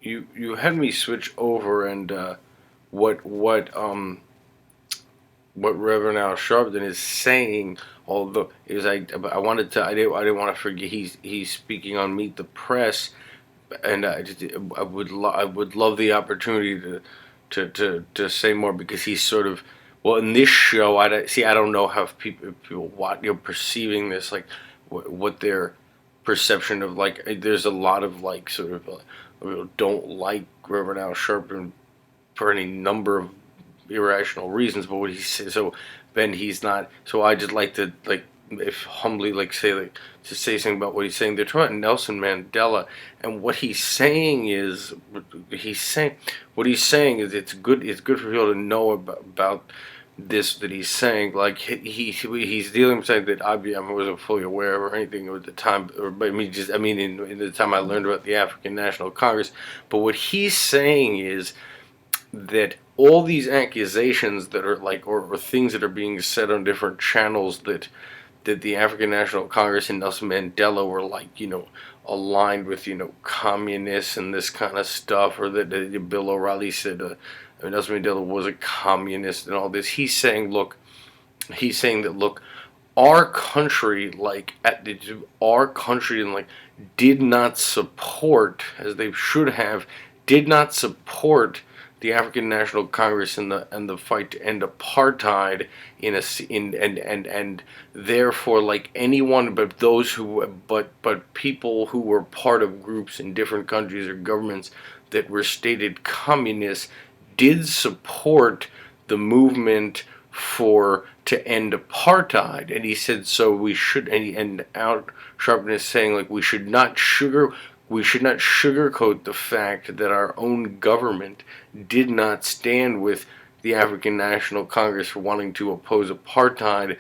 you had me switch over and what what um what Reverend Al Sharpton is saying. Although is I didn't want to forget he's speaking on Meet the Press, and I would love the opportunity to say more because he's sort of, well, in this show I don't know how people what you're perceiving this, like what their perception of, like, there's a lot of like sort of don't like Reverend Al Sharpton for any number of irrational reasons, but what he says, so Ben, he's not. So I just like to, like, if humbly, like, say, like, to say something about what he's saying. They're talking about Nelson Mandela, and what he's saying is, it's good. It's good for people to know about this, that he's saying. Like, he's dealing with something that I wasn't fully aware of or anything at the time, or but I mean in the time I learned about the African National Congress. But what he's saying is that all these accusations that are like, or things that are being said on different channels, that the African National Congress and Nelson Mandela were, like, aligned with, communists and this kind of stuff, or that Bill O'Reilly said Nelson Mandela was a communist and all this. He's saying that, look, our country, like, our country, and, like, did not support, as they should have, did not support the African National Congress and the fight to end apartheid in a in and therefore, like, anyone but those who, but people who were part of groups in different countries or governments that were stated communists did support the movement for to end apartheid. And he said, so we should, and Al Sharpton is saying, like, we should not sugarcoat the fact that our own government did not stand with the African National Congress for wanting to oppose apartheid,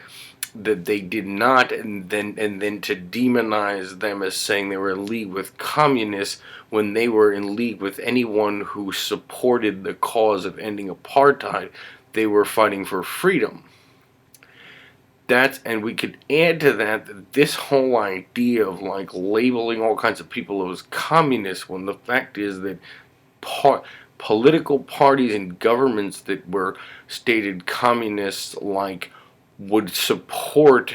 that they did not, and then to demonize them as saying they were in league with communists when they were in league with anyone who supported the cause of ending apartheid. They were fighting for freedom. And we could add to that this whole idea of, like, labeling all kinds of people as communists, when the fact is that par- political parties and governments that were stated communists, like, did support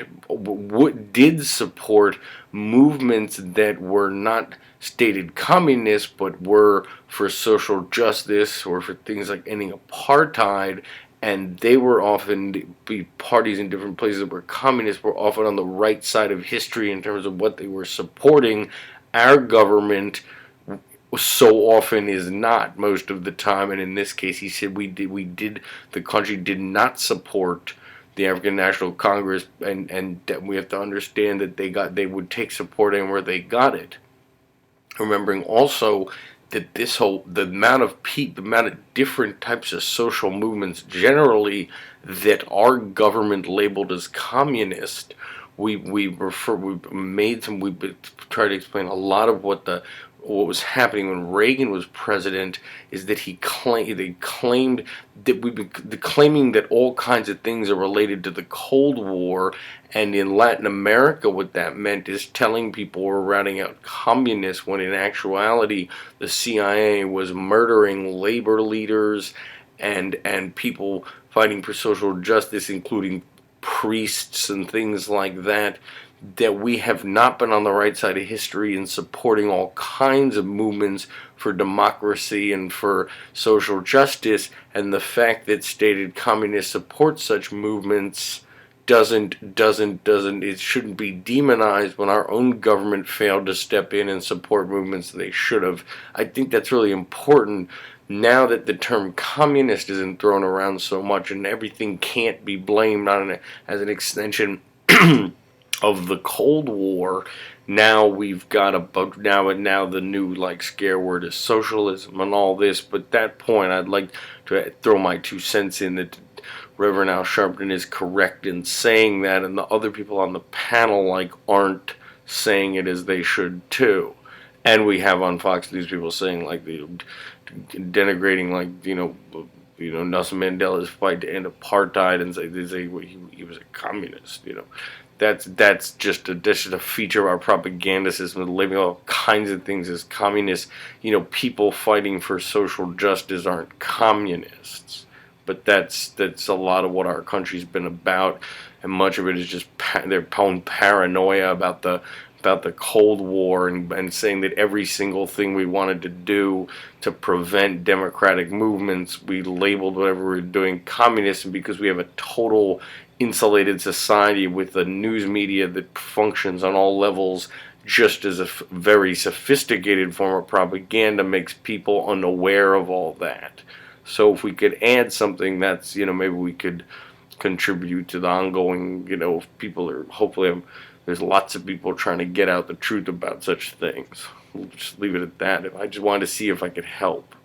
movements that were not stated communist but were for social justice or for things like ending apartheid. And they were often, be parties in different places that were communists, were often on the right side of history in terms of what they were supporting. Our government so often is not, most of the time, and in this case he said the country did not support the African National Congress, and we have to understand that they would take support anywhere they got it. Remembering also that the amount of different types of social movements generally that our government labeled as communist, we tried to explain a lot of what was happening when Reagan was president, is that they claimed that claiming that all kinds of things are related to the Cold War. And in Latin America, what that meant is telling people we're routing out communists, when in actuality the CIA was murdering labor leaders and people fighting for social justice, including priests and things like that. That we have not been on the right side of history in supporting all kinds of movements for democracy and for social justice. And the fact that stated communists support such movements it shouldn't be demonized when our own government failed to step in and support movements they should have. I think that's really important now that the term communist isn't thrown around so much, and everything can't be blamed as an extension of the Cold War. Now we've got now the new, like, scare word is socialism and all this. But at that point, I'd like to throw my 2 cents in that Reverend Al Sharpton is correct in saying that, and the other people on the panel, like, aren't saying it as they should too. And we have on Fox News people saying, like, denigrating, like, Nelson Mandela's fight to end apartheid, and say he was a communist. That's just a feature of our propaganda system, labeling all kinds of things as communists. People fighting for social justice aren't communists, but that's a lot of what our country's been about, and much of it is just their own paranoia about the Cold War, and saying that every single thing we wanted to do to prevent democratic movements, we labeled whatever we were doing communist, and because we have a total insulated society with a news media that functions on all levels just as a very sophisticated form of propaganda, makes people unaware of all that. So if we could add something that's, maybe we could contribute to the ongoing, if people are, hopefully there's lots of people trying to get out the truth about such things. We'll just leave it at that. I just wanted to see if I could help.